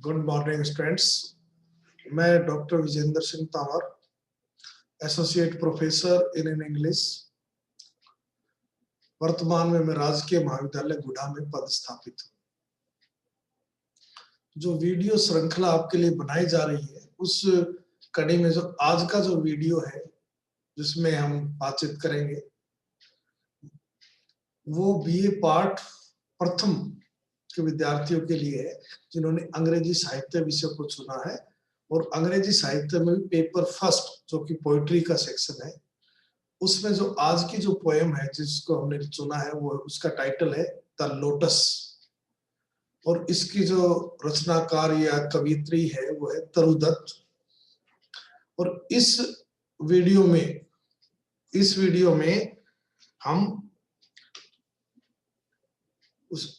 Good morning students. मैं doctor Vijendra Singh Tanwar, associate professor in English. वर्तमान में मैं राजकीय महाविद्यालय गुढ़ा में पदस्थापित हूँ। जो वीडियो श्रृंखला आपके लिए बनाई जा रही है, उस कड़ी में जो आज का जो वीडियो है जिसमें हम बातचीत करेंगे, वो बीए पार्ट प्रथम के विद्यार्थियों के लिए है जिन्होंने अंग्रेजी साहित्य विषय को चुना है। और अंग्रेजी साहित्य में भी पेपर फर्स्ट जो कि पोइट्री का सेक्शन है, उसमें जो आज की जो पोएम है जिसको हमने चुना है, वो उसका टाइटल है द लोटस। और इसकी जो रचनाकार या कवित्री है वो है तरुदत्त। और इस वीडियो में हम इस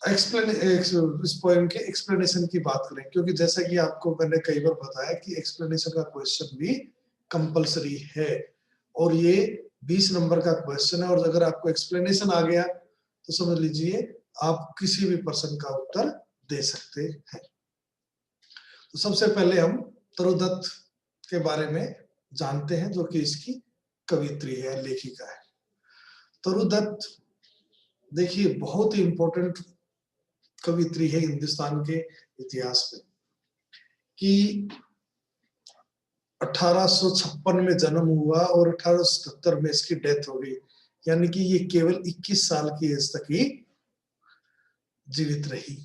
पोएम के एक्सप्लेनेशन की बात करें, क्योंकि जैसा कि आपको मैंने कई बार बताया कि एक्सप्लेनेशन का क्वेश्चन भी कंपलसरी है और ये 20 नंबर का क्वेश्चन है। और अगर आपको एक्सप्लेनेशन आ गया तो समझ लीजिए आप किसी भी प्रश्न का उत्तर दे सकते हैं। तो सबसे पहले हम तरुदत्त के बारे में जानते हैं, जो कि इसकी कवित्री है, लेखिका है। तरुदत्त देखिए बहुत ही इंपॉर्टेंट कवित्री है हिंदुस्तान के इतिहास में, कि 1856 में जन्म हुआ और 1877 में इसकी डेथ हो गई। यानी कि ये केवल 21 साल की एज तक ही जीवित रही।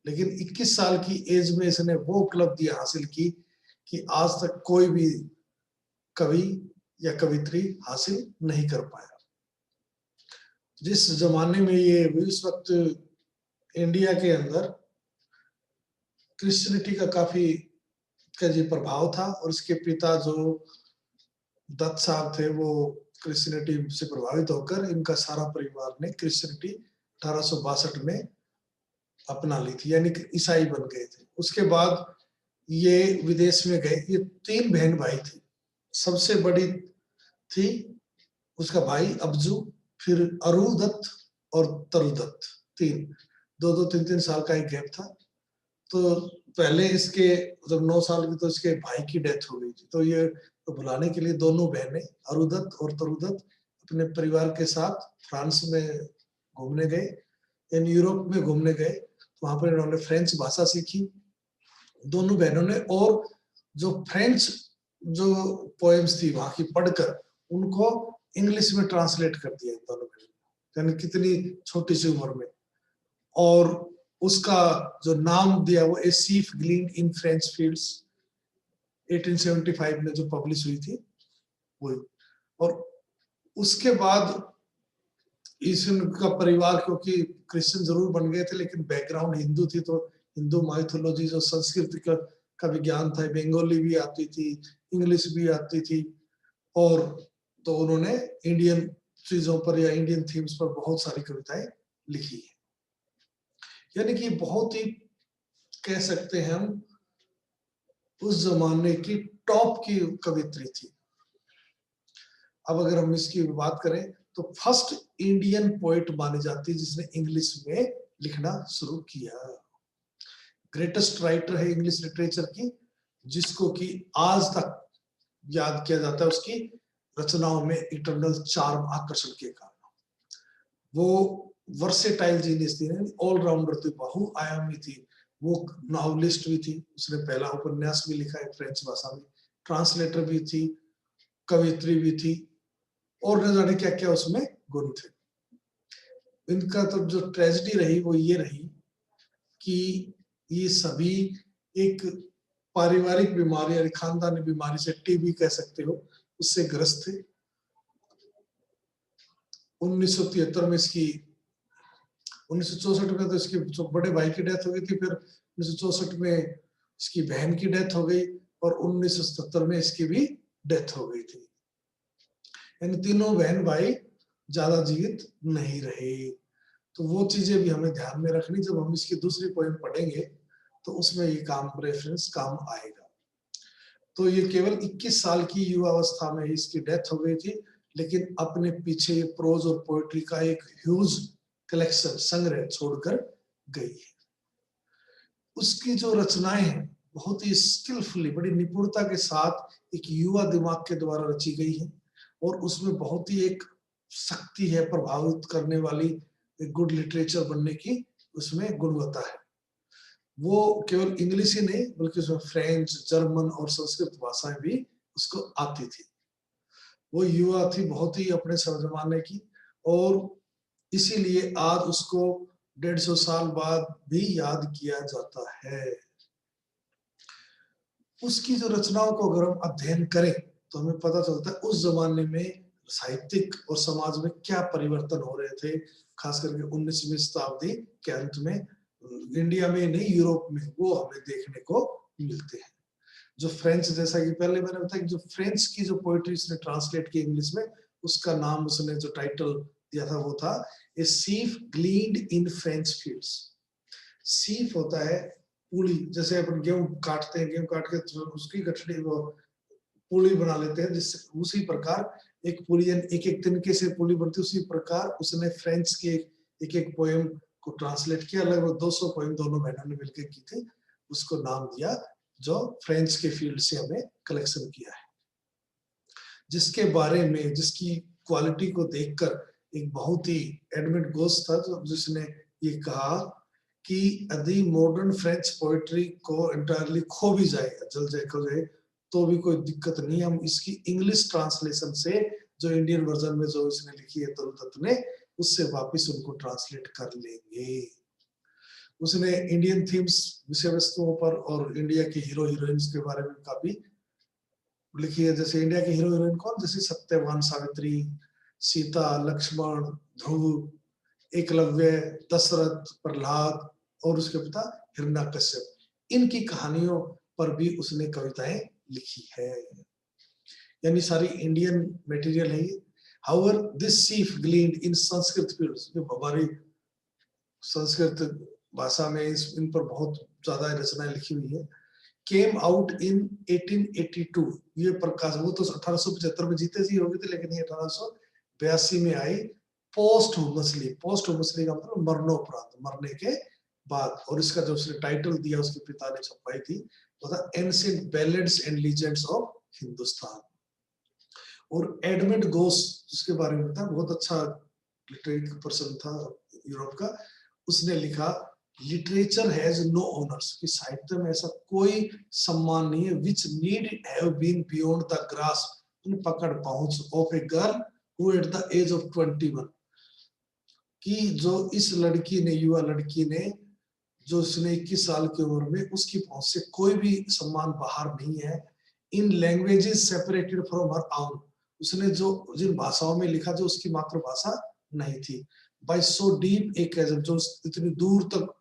लेकिन 21 साल की एज में इसने वो उपलब्धि हासिल की कि आज तक कोई भी कवि या कवित्री हासिल नहीं कर पाया। जिस जमाने में ये उस वक्त इंडिया के अंदर क्रिश्चियनिटी का काफी जी प्रभाव था, और उसके पिता जो दत्त साहब थे वो क्रिश्चियनिटी से प्रभावित होकर इनका सारा परिवार ने क्रिश्चियनिटी 1862 में अपना ली थी, यानी कि ईसाई बन गए थे। उसके बाद ये विदेश में गए। ये 3 बहन भाई थे। सबसे बड़ी थी उसका भाई अबजू, फिर अरुदत्त और तरुदत्त। 3 साल का एक गैप था। तो पहले इसके जब 9 साल की तो इसके भाई की डेथ हो गई थी। तो ये तो भुलाने के लिए दोनों बहनें अरुदत्त और तरुदत्त अपने परिवार के साथ फ्रांस में घूमने गए, इन यूरोप में घूमने गए। तो वहां पर इन्होंने फ्रेंच भाषा सीखी दोनों बहनों ने, और जो फ्रेंच जो पोएम्स थी वहां की पढ़कर उनको इंग्लिश में ट्रांसलेट कर दिया दोनों बहनों, यानी कितनी छोटी सी उम्र में। और उसका जो नाम दिया वो ए सीफ ग्लीन इन फ्रेंच फील्ड्स 1875 में जो पब्लिश हुई थी वो। और उसके बाद इनका परिवार, क्योंकि क्रिश्चियन जरूर बन गए थे लेकिन बैकग्राउंड हिंदू थी, तो हिंदू माइथोलॉजी जो संस्कृति का विज्ञान था, बंगाली भी आती थी, इंग्लिश भी आती थी, और तो उन्होंने इंडियन चीजों पर या इंडियन थीम्स पर बहुत सारी कविताएं लिखी है। यानी कि बहुत ही कह सकते हैं हम उस जमाने की टॉप की कवित्री थी। अब अगर हम इसकी बात करें तो फर्स्ट इंडियन पोएट मानी जाती है जिसने इंग्लिश में लिखना शुरू किया। ग्रेटेस्ट राइटर है इंग्लिश लिटरेचर की, जिसको कि आज तक याद किया जाता है उसकी रचनाओं में इटर्नल चार्म, आकर्षण के कारण। वो वर्सेटाइल जीनियस थी, ऑलराउंडर थी, बहुआयामी थी। वो नॉवलिस्ट भी थी, उसने पहला उपन्यास भी लिखा है फ्रेंच भाषा में, ट्रांसलेटर भी थी, कवित्री भी थी, और न जाने क्या क्या उसमें गुण थे। इनका तो जो ट्रेजेडी रही वो ये रही कि ये सभी एक पारिवारिक बीमारी या खानदानी बीमारी से, टीबी कह सकते हो, उससे ग्रस्त थे। 1973 में इसकी 1964 में तो इसके बड़े भाई की डेथ हो गई थी, फिर 1964 में इसकी बहन की डेथ हो गई, और 1977 में इसकी भी डेथ हो गई थी। यानी तीनों बहन भाई ज्यादा जीवित नहीं रहे। तो वो चीजें भी हमें ध्यान में रखनी, जब हम इसकी दूसरी पोएम पढ़ेंगे तो उसमें ये रेफरेंस काम आएगा। तो ये केवल 21 साल की युवावस्था में इसकी डेथ हो गई थी, लेकिन अपने पीछे प्रोज और पोएट्री का एक ह्यूज कलेक्शन, संग्रह छोड़कर गई है। उसकी जो रचनाएं हैं बहुत ही स्किलफुली, बड़ी निपुणता के साथ एक युवा दिमाग के द्वारा रची गई है और उसमें बहुत ही एक शक्ति है प्रभावित करने वाली, एक गुड लिटरेचर बनने की उसमें गुणवत्ता है। वो केवल इंग्लिश ही नहीं बल्कि उसमें फ्रेंच, जर्मन और संस्कृत भाषाएं भी उसको आती थी। वो युवा थी बहुत ही अपने जमाने की और इसीलिए आज उसको 150 साल बाद भी याद किया जाता है। उसकी जो रचनाओं को अगर हम अध्ययन करें तो हमें पता चलता है उस जमाने में साहित्यिक और समाज में क्या परिवर्तन हो रहे थे, खास करके 19वीं शताब्दी के अंत में इंडिया में नहीं यूरोप में वो हमें देखने को मिलते हैं। जो फ्रेंच, जैसा कि पहले मैंने बताया कि जो फ्रेंच की जो पोएट्री उसने ट्रांसलेट की इंग्लिश में, उसका नाम उसने जो टाइटल दिया था वो था ए सीफ ग्लीन्ड इन फ्रेंच फील्ड्स। सीफ होता है पुली, जैसे अपन गेहूं काटते हैं, गेहूं काट के उसकी गठड़ी वो पुली बना लेते हैं, जिससे उसी प्रकार एक पुली एक एक तिनके से पुली बनती है, उसी प्रकार उसने फ्रेंच के एक एक पोएम को ट्रांसलेट किया। लगभग 200 पोएम दोनों बहनों ने मिलकर की थी, उसको नाम दिया जो फ्रेंच के फील्ड से हमें कलेक्शन किया है, जिसके बारे में, जिसकी क्वालिटी को देखकर एक बहुत ही एडमंड गोस था जिसने ये कहा कि यदि मॉडर्न फ्रेंच पोएट्री को एंटायरली खो भी जाए, जल जाए खो जाए, तो भी कोई दिक्कत नहीं, हम इसकी इंग्लिश ट्रांसलेशन से जो इंडियन वर्जन में जो इसने लिखी है तरुण दत्त ने, उससे वापस उनको ट्रांसलेट कर लेंगे। उसने इंडियन थीम्स, विषय वस्तुओं पर और इंडिया के हीरो हीरोइंस के बारे में काफी लिखी है। जैसे इंडिया के हीरो हीरोइन कौन, जैसे सत्यवान, सावित्री, सीता, लक्ष्मण, ध्रुव, एकलव्य, दशरथ, प्रहलाद और उसके पिता हिरण्यकश्यप, इनकी कहानियों पर भी उसने कविताएं लिखी है। यानी सारी इंडियन मटेरियल है। However this sheaf gleaned in Sanskrit fields, जो हमारी संस्कृत भाषा में इन पर बहुत ज्यादा रचनाएं लिखी हुई है। केम आउट इन 1882, ये प्रकाश, वो तो 1875 में जीते जी हो गए थे, लेकिन ये 1882 में आई पोस्ट हुमसली। पोस्ट हुमसली का मतलब मरणोपरांत, मरने के बाद। और इसका जो उसने टाइटल दिया उसके पिता ने छपवाई थी वो था ancient ballads and legends of Hindustan. और एडमंड गोस, जिसके बारे में था, बहुत अच्छा लिटरेरी पर्सन था यूरोप का, उसने लिखा लिटरेचर हैज नो ओनर्स, कि साहित्य में ऐसा कोई सम्मान नहीं है, which need have been beyond the grasp, पकड़ पहुंच of a girl who at the age of 21, कि जो इस लड़की ने, युवा लड़की ने, जो उसने 21 साल की उम्र में, उसकी पहुंच से कोई भी सम्मान बाहर नहीं है। इन लैंग्वेजेस सेपरेटेड फ्रॉम हर आउन, उसने जो जिन भाषाओं में लिखा जो उसकी मातृभाषा नहीं थी, बाय सो डीप एक जो इतनी दूर तक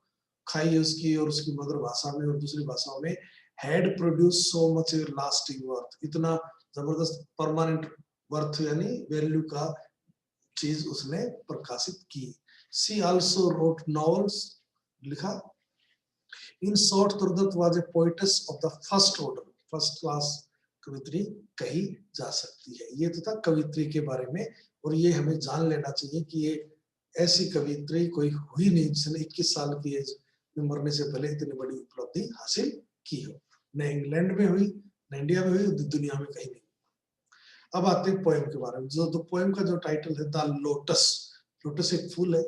खाई है उसकी और उसकी मदर भाषा में और दूसरी भाषाओं में, had produce so much lasting worth, इतना जबरदस्त परमानेंट वर्थ यानी वैल्यू का चीज उसने प्रकाशित की। सी आल्सो रोट नॉवेल्स, लिखा। In short Toru Dutt was a poetess of the first order, first class कवित्री कही जा सकती है। ये तो था कवित्री के बारे में, और ये हमें जान लेना चाहिए कि ये ऐसी कवित्री कोई हुई नहीं जिसने 21 साल की एज में मरने से पहले इतनी बड़ी उपलब्धि हासिल की हो। न इंग्लैंड में हुई, न इंडिया में हुई, दुनिया में कहीं नहीं। अब आते हैं पोएम के बारे में। जो तो पोएम का जो टाइटल है द लोटस, लोटस एक फूल है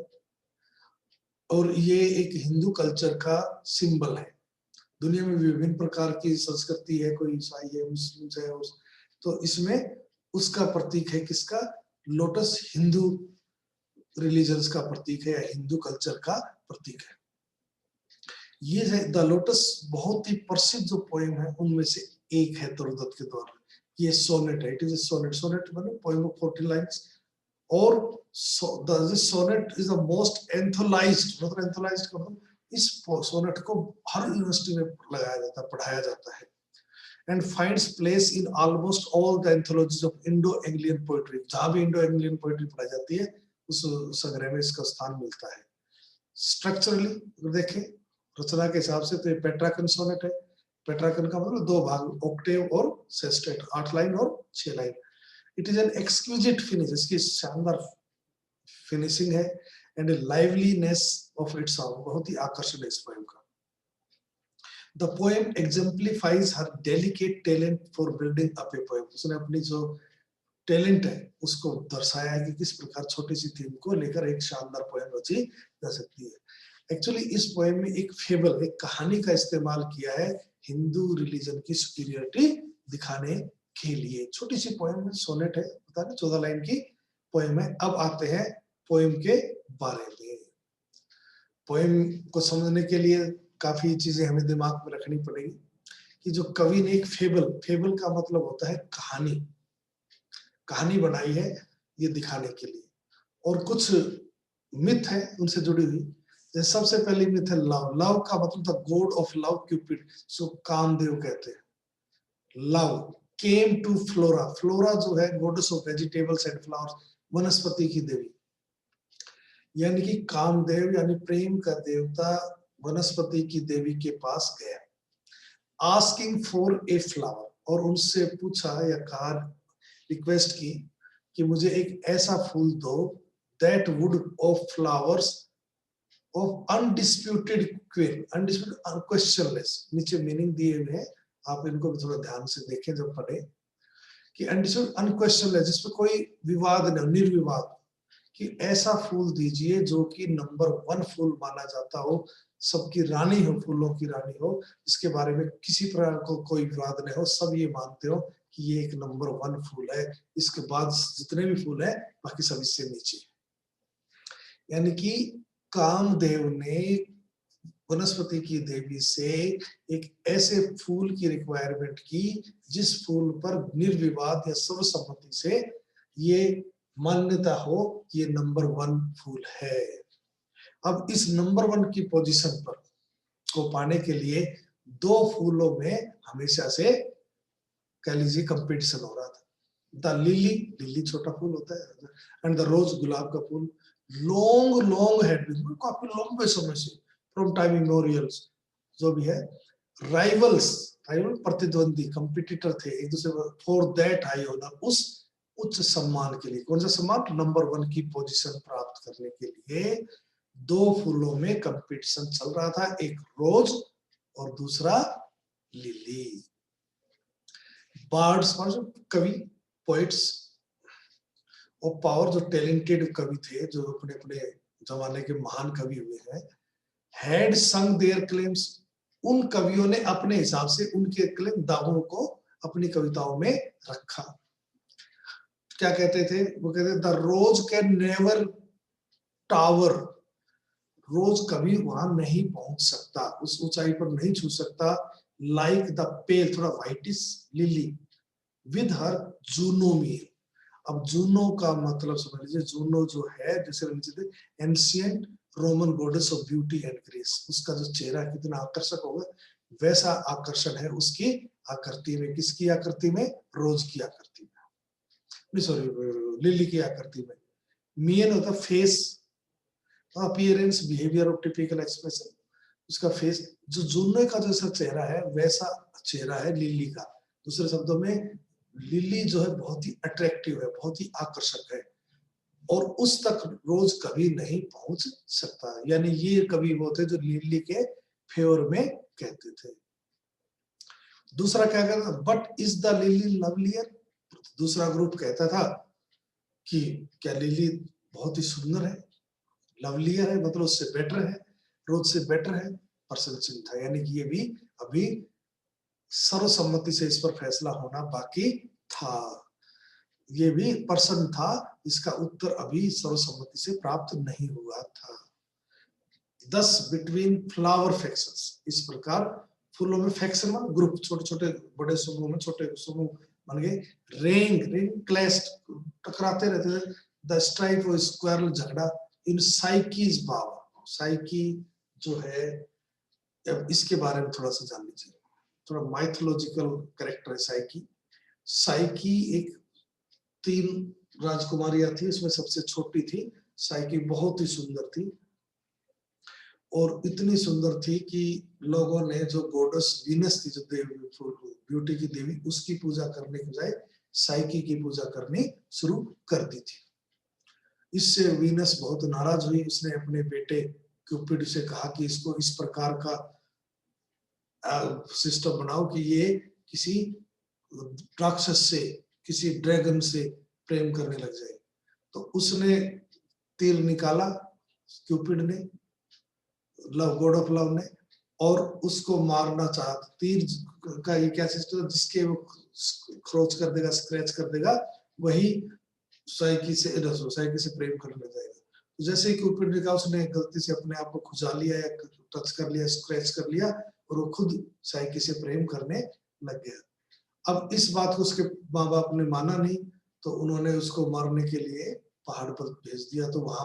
और ये एक हिंदू कल्चर का सिंबल है। दुनिया में विभिन्न प्रकार की संस्कृति है, कोई ईसाई है, मुस्लिम है, तो इसमें उसका प्रतीक है किसका, लोटस हिंदू रिलीजन्स का प्रतीक है या हिंदू कल्चर का प्रतीक है। ये है द लोटस, बहुत ही प्रसिद्ध जो पोएम है उनमें से एक है तरुदत्त के द्वारा। ये सोनेट है, it is a sonnet, sonnet माने पोएम ऑफ 40 लाइन्स, और this sonnet is the most anthologised, मतलब एंथोलाइज्ड का मतलब इस सोनेट को हर यूनिवर्सिटी में लगाया जाता है, पढ़ाया जाता है। And finds place in almost all the anthologies of Indo Anglian poetry, जहां भी इंडो एंग्लियन पोएट्री पढ़ाई जाती है उस संग्रह में इसका स्थान मिलता है। स्ट्रक्चरली देखें रचना के हिसाब से तो ये पेट्राकन सोनेट है। पेट्राकन का मतलब 2 भाग, ऑक्टेव और सेस्टेट, 8 लाइन और 6 line. It is an exquisite finish, इसकी शानदार फिनिशिंग है, and liveliness of its sound, बहुत ही आकर्षण है इस पोएम का। The poem exemplifies her delicate talent for building up a poem. उसने अपनी जो टैलेंट है उसको दर्शाया है कि किस प्रकार छोटी सी थीम को लेकर एक शानदार पोएम रची जा सकती है। एक्चुअली इस पोएम में एक फेबल, एक कहानी का इस्तेमाल किया है हिंदू रिलीजन की सुपीरियरिटी दिखाने के लिए। छोटी सी पोएम है, सोनेट है, पता नहीं 14 लाइन की पोएम है। अब आते हैं पोएम के बारे में। पोएम को समझने के लिए काफी चीजें हमें दिमाग में रखनी पड़ेगी कि जो कवि ने एक फेबल, फेबल का मतलब होता है कहानी, कहानी बनाई है ये दिखाने के लिए, और कुछ मिथ है उनसे जुड़ी हुई। जैसे सबसे पहली मिथ है लव। लव का मतलब था god of love, cupid, so Kamadeva कहते हैं। Love came to Flora, Flora जो है goddess of vegetables and flowers, वनस्पति की देवी, यानी कि कामदेव यानी प्रेम का देवता वनस्पति की देवी के पास गया, आस्किंग फॉर ए फ्लावर, और उनसे पूछा या कहा, रिक्वेस्ट की कि मुझे एक ऐसा फूल दो that would of flowers of undisputed queen, undisputed unquestionless, नीचे मीनिंग दिए हुए हैं, आप इनको भी थोड़ा ध्यान से देखें जब पढ़े, कि अनडिस्प्यूटेड अनक्वेश्चनलेस, जिसमें कोई विवाद नहीं, निर्विवाद, कि ऐसा फूल दीजिए जो कि नंबर 1 फूल माना जाता हो, सबकी रानी हो, फूलों की रानी हो, इसके बारे में किसी प्रकार को कोई विवाद नहीं हो, सब ये मानते हो कि ये एक नंबर 1 फूल है, इसके बाद जितने भी फूल है बाकी सब इससे नीचे। यानी कि कामदेव ने वनस्पति की देवी से एक ऐसे फूल की रिक्वायरमेंट की जिस फूल पर निर्विवाद या सर्वसम्मति से ये मान्यता हो ये नंबर 1 फूल है। अब इस नंबर 1 की पोजीशन पर को पाने के लिए 2 फूलों में हमेशा से कह लीजिए कंपटीशन हो रहा था। द लिली, लिली छोटा फूल होता है, एंड द रोज, गुलाब का फूल, लॉन्ग हैड बीन, काफी लंबे समय से, फ्रॉम टाइम इमोरियल्स, जो भी है, राइवल्स, राइवल प्रतिद्वंदी, कंपटीटर थे एक दूसरे को, फॉर दैट हाई ऑनर, उस उच्च सम्मान के लिए। कौन सा सम्मान? नंबर 1 की पोजीशन प्राप्त करने के लिए 2 फूलों में कंपटीशन चल रहा था, एक रोज और दूसरा लिली। बार्ड्स, कवि, पोइट्स और पावर, जो टैलेंटेड कवि थे, जो अपने अपने जमाने के महान कवि हुए हैं, हैड संग देयर क्लेम्स, उन कवियों ने अपने हिसाब से उनके क्लेम, दावों को अपनी कविताओं में रखा। क्या कहते थे वो? कहते the rose can never tower, rose कभी वहां नहीं पहुंच सकता, उस ऊंचाई पर नहीं छू सकता, लाइक द पेल, थोड़ा whitish lily, with her Juno mien. अब जूनो का मतलब समझ लीजिए, जूनो जो है जैसे ancient Roman goddess of beauty and grace, उसका जो चेहरा कितना आकर्षक होगा, वैसा आकर्षण है उसकी आकृति में। किसकी आकृति में? रोज की आकृति में, नहीं सॉरी, लिली की आकृति में। मियन होता face, appearance, behaviour of typical expression, उसका फेस, जो जूनो का जैसा चेहरा है वैसा चेहरा है लिली का। दूसरे शब्दों में लिली जो है बहुत ही अट्रैक्टिव है, बहुत ही आकर्षक है, और उस तक रोज कभी नहीं पहुंच सकता। यानी ये कवि वो थे जो लिली के फेवर में कहते थे। दूसरा क्या कहता? But is the lily lovelier, दूसरा ग्रुप कहता था कि क्या लिली बहुत ही सुंदर है, लवलियर है मतलब उससे बेटर है, रोज से बेटर है, प्रशंसनीय था। यानी कि ये भी अभी सर्वसम्मति से इस पर फैसला होना बाकी था, ये भी प्रश्न था, इसका उत्तर अभी सर्वसम्मति से प्राप्त नहीं हुआ था। 10 बिटवीन फ्लावर फैक्शंस, इस प्रकार फूलों में फैक्शन में ग्रुप, छोटे छोटे बड़े समूह में छोटे समूह बन गए। रिंग क्लैश्ड, टकराते रहते थे। द स्ट्राइफ और स्क्वायरल, झगड़ा। इन साइकीज भाव, साइकी जो है, अब इसके बारे में थोड़ा सा जान लीजिए, थोड़ा माइथोलॉजिकल कैरेक्टर है साइकी। साइकी एक 3 राजकुमारियां थी, उसमें सबसे छोटी थी साइकी, बहुत ही सुंदर थी, और इतनी सुंदर थी कि लोगों ने जो गॉडेस वीनस थी, जो देवी ब्यूटी की देवी, उसकी पूजा करने के बजाय साइकी की पूजा करनी शुरू कर दी थी। इससे वीनस बहुत नाराज हुई, उसने अपने बेटे क्यूपिड से कहा कि इसको इस प्रकार का सिस्टम बनाओ कि ये किसी राक्षस से, किसी ड्रैगन से प्रेम करने लग जाए। तो उसने तीर निकाला, क्यूपिड ने, लव गॉड ऑफ लव ने, और उसको मारना चाहा। तीर का ये क्या सिस्टम है, जिसके वो खरोच कर देगा, स्क्रैच कर देगा, वही साइकी से प्रेम करने लग जाएगा। तो जैसे ही क्यूपिड ने कहा, उसने गलती से अपने आप को खुजा लिया या टच कर लिया, स्क्रैच कर लिया, और वो खुद साइकी से प्रेम करने लग गया। अब इस बात को उसके माँ बाप ने माना नहीं, तो उन्होंने उसको मारने के लिए पहाड़ पर भेज दिया। तो वहां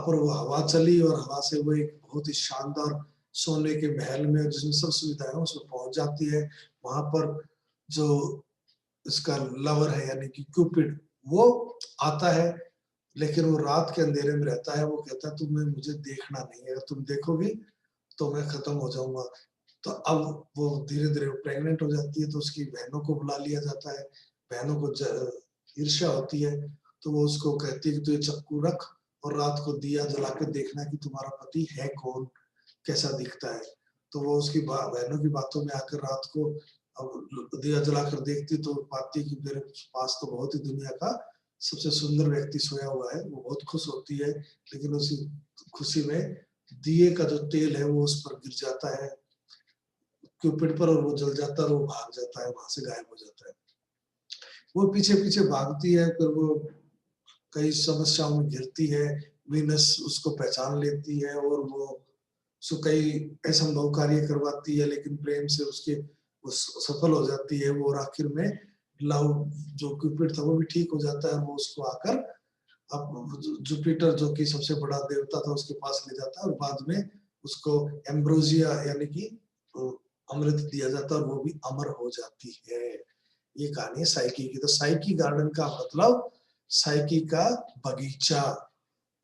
पर वो हवा चली, और हवा से वो एक बहुत ही शानदार सोने के महल में, जिसमें सब सुविधाएं उसमें पहुंच जाती है। वहां पर जो इसका लवर है यानी कि क्यूपिड, वो आता है, लेकिन वो रात के अंधेरे में रहता है। वो कहता है तुम्हें मुझे देखना नहीं है, अगर तुम देखोगी तो मैं खत्म हो जाऊंगा। तो अब वो धीरे धीरे प्रेग्नेंट हो जाती है, तो उसकी बहनों को बुला लिया जाता है। बहनों को ईर्ष्या होती है, तो वो उसको कहती है कि तू ये चक्कू रख और रात को दिया जला के देखना कि तुम्हारा पति है कौन, कैसा दिखता है। तो वो उसकी बहनों की बातों में आकर रात को अब दिया जलाकर देखती, तो पाती कि मेरे पास तो बहुत ही दुनिया का सबसे सुंदर व्यक्ति सोया हुआ है। वो बहुत खुश होती है, लेकिन उसी खुशी में दिए का जो तेल है वो उस पर गिर जाता है क्यूपिड पर, और वो जल जाता है, और वो भाग जाता है, वहां से गायब हो जाता है। वो पीछे पीछे भागती है, फिर वो कई समस्याओं में घिरती है। वीनस उसको पहचान लेती है, और वो उसको कई असंभव कार्य करवाती है, लेकिन प्रेम से उसके वो सफल हो जाती है वो। और आखिर में लव जो क्यूपिड था वो भी ठीक हो जाता है, और वो उसको आकर अब जुपिटर जो कि सबसे बड़ा देवता था उसके पास ले जाता है, और बाद में उसको एम्ब्रोजिया यानी कि अमृत दिया जाता है, और वो भी अमर हो जाती है। ये कहानी है साइकी की। तो साइकी गार्डन का मतलब साइकी का बगीचा,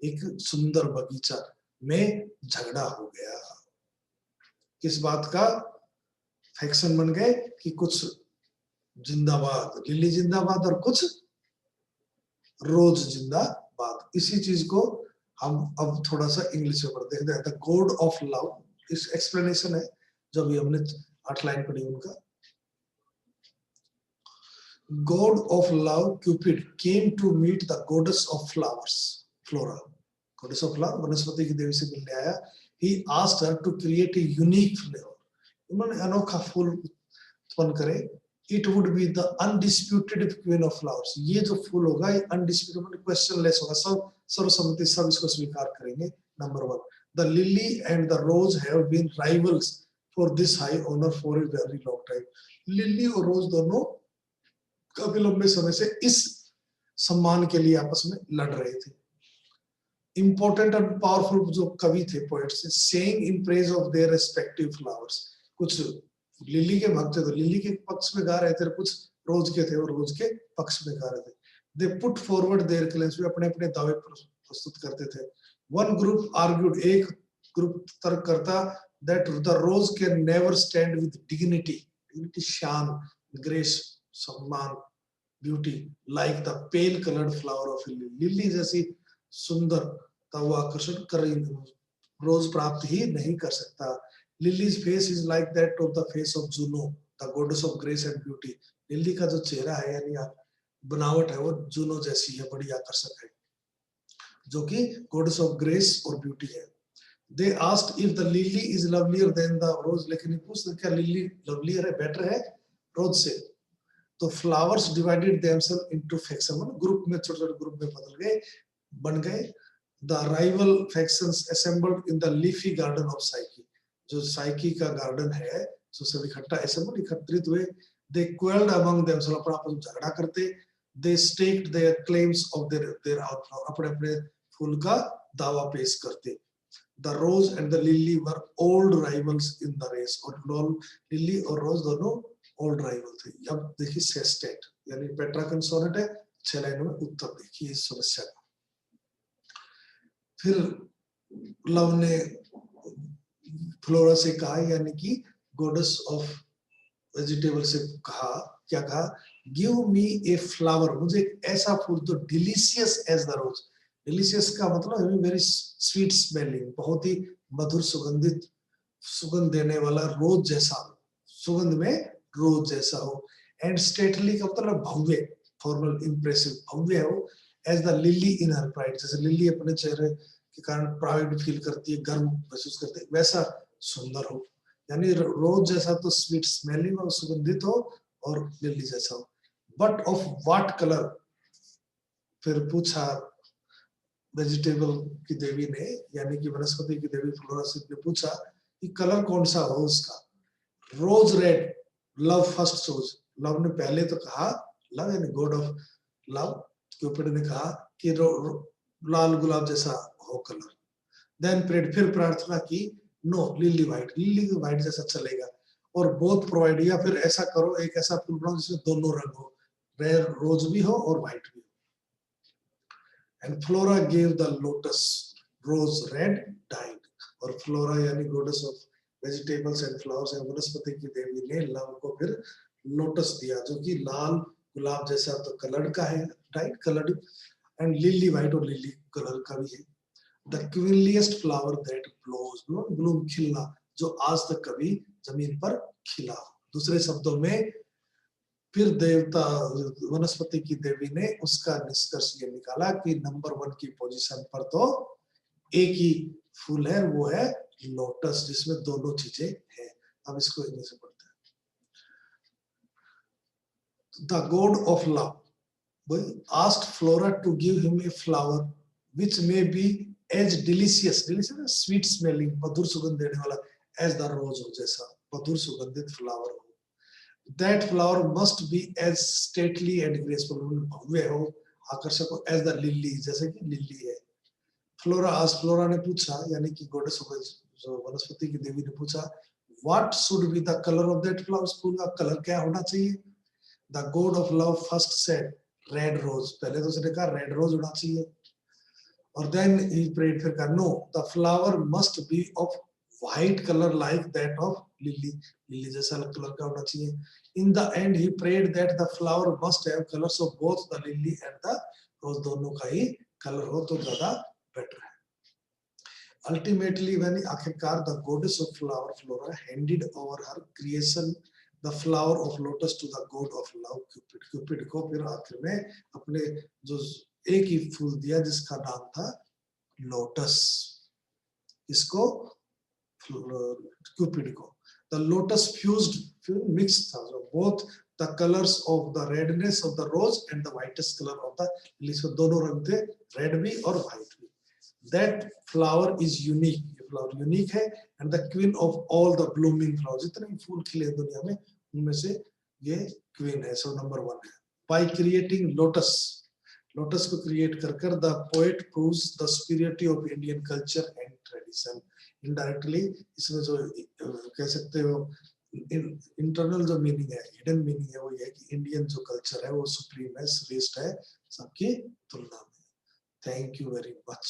एक सुंदर बगीचा में झगड़ा हो गया। किस बात का फैक्शन बन गए कि कुछ जिंदाबाद, लिली जिंदाबाद, और कुछ रोज जिंदाबाद। इसी चीज को हम अब थोड़ा सा इंग्लिश में पढ़ते हैं। द गॉड ऑफ लव, इस एक्सप्लेनेशन है जो भी हमने 8 लाइन पढ़ी उनका। God of love, Cupid, came to meet the goddess of flowers, Flora. Goddess of love, वनस्पति की देवी से मिलने आया। He asked her to create a unique flower. उन्होंने अनोखा फूल उत्पन्न करे। It would be the undisputed queen of flowers. ये जो फूल होगा ये undisputed, मतलब questionless होगा, सब सर्वसम्मति, सब इसको स्वीकार करेंगे। Number 1, the lily and the rose have been rivals for this high honor for a very long time. Lily और रोज दोनों काफी लंबे समय से इस सम्मान के लिए आपस में लड़ रहे थे। इंपॉर्टेंट और पावरफुल जो कवि थे, poets, saying in praise of their respective flowers. कुछ लिली के भक्त थे तो लिली के पक्ष में गा रहे थे, कुछ रोज के थे और रोज के पक्ष में गा रहे थे। They put forward their claims, वे अपने अपने दावे प्रस्तुत करते थे। वन ग्रुप आर्ग्यूड, एक ग्रुप तर्क करता, that the rose can never stand with dignity, dignity शान, ग्रेस सम्मान, beauty, like the pale coloured flower of lily, lily जैसी सुंदरता वो आकर्षण कर रही रोज प्राप्त ही नहीं कर सकता। Lilies face is like that of the face of Juno, the goddess of grace and beauty. Lily का जो चेहरा है यानी बनावट है वो जूनो जैसी है, बड़ी आकर्षक है, जो कि गॉडेस ऑफ ग्रेस और ब्यूटी है। They asked if the lily is lovelier than the rose, लेकिन पूछते क्या लिली लवलियर है, बेटर है रोज से? तो flowers divided themselves into faction, group में छोटे छोटे ग्रुप में बदल गए, बन गए। The rival factions assembled in the leafy garden of psyche, जो साइकी का गार्डन है, जो सब इकट्ठा असेंबल एकत्रित हुए। दे क्वेल्ड अमंग देमसेल्फ, अपना आपस में झगड़ा करते। They staked their claims of their outflower, अपने अपने फूल का दावा पेश करते। The rose and the lily were old rivals in the race, और लिली और रोज दोनों ओल्ड राइवल थे। अब देखिए सेस्टेट यानी पेट्राकन सोनेट है, 6 लाइनों में उत्तर देखिए इस समस्या का। फिर लव ने फ्लोरा से कहा, यानी कि गॉडेस ऑफ वेजिटेबल से कहा, क्या कहा? गिव मी ए फ्लावर, मुझे एक ऐसा फूल जो delicious as the rose. Delicious का मतलब वेरी स्वीट स्मेलिंग, बहुत ही मधुर सुगंधित सुगंध देने वाला रोज जैसा हो, सुगंध में रोज जैसा हो। एंड स्टेटली का मतलब भव्य, फॉर्मल, इंप्रेसिव, भव्य हो। As the lily in her pride, जैसे लिली अपने चेहरे के कारण प्राइड फील करती है, गर्व महसूस करती है, वैसा सुंदर हो। यानी रोज जैसा तो स्वीट स्मेलिंग और सुगंधित हो, और लिली जैसा हो। बट ऑफ व्हाट कलर, फिर पूछा वेजिटेबल की देवी ने, यानी कि वनस्पति की देवी फ्लोरा ने पूछा कि कलर कौन सा हो उसका। रोज रेड, लव फर्स्ट सोज, लव ने पहले तो कहा, लव यानी गॉड ऑफ लव, क्यूपिड ने कहा कि लाल गुलाब जैसा हो कलर। देन प्रेड, फिर प्रार्थना की, no lily white, lily white जैसा चलेगा। और बोथ प्रोवाइड, या फिर ऐसा करो, एक ऐसा फूल बनाओ जिसमें दोनों रंग हो, रेड रोज भी हो और व्हाइट भी हो। And Flora gave the lotus rose red dyed, और फ्लोरा यानी goddess of vegetables and flowers and वनस्पति की देवी ने लव को फिर लोटस दिया, जो कि लाल गुलाब जैसा तो कलर का है, dyed coloured, and lily white और लिली कलर का भी है। The queenliest flower that blows, bloom, खिलना, जो आज तक कभी जमीन पर खिला। दूसरे शब्दों में फिर देवता वनस्पति की देवी ने उसका निष्कर्ष ये निकाला कि नंबर 1 की पोजीशन पर तो एक ही फूल है, वो है लोटस, जिसमें दोनों चीजें हैं। अब इसको इंग्लिश से पढ़ते हैं। The God of love asked Flora to give him a flower which may be as delicious, sweet smelling, मधुर सुगंध देने वाला, as the rose हो, जैसा मधुर सुगंधित फ्लावर हो। That flower must be as stately and graceful, भव्य हो, आकर्षक हो, as the lily, जैसे कि लिली है। फ्लोरा आज, फ्लोरा ने पूछा, यानी कि गॉडेस ऑफ वनस्पति की देवी ने पूछा, what should be the color of that flower, फूल का कलर क्या होना चाहिए। The god of love first said red rose, पहले तो उसने कहा रेड रोज होना चाहिए, और then he prayed, फिर कहा no, the flower must be of white color like that of lily, lily जैसा कलर का होना चाहिए। In the end he prayed that the flower must have colors of both the lily and the rose, दोनों का ही colour हो तो ज्यादा better है। Ultimately, when आखिरकार the goddess of flower Flora handed over her creation, the flower of lotus, to the god of love Cupid, Cupid को फिर आखिर में अपने जो एक ही फूल दिया जिसका नाम था लोटस, इसको Cupid को। The lotus fused, mixed था, so both the colors of the redness of the rose and the whitest color of the lily, so दोनों रंग थे, रेड भी और व्हाइट भी। That flower is unique, ये flower unique है, and the queen of all the blooming flowers, जितने भी फूल खिले हैं दुनिया में उनमें से ये queen है, so number 1 है। By creating lotus, lotus को create कर the poet proves the superiority of Indian culture and tradition। Indirectly इसमें जो कह सकते हो इंटरनल जो मीनिंग है, हिडन मीनिंग है, वो ये है कि इंडियन जो कल्चर है वो सुप्रीम है, श्रेष्ठ है सबकी तुलना में। Thank you very much.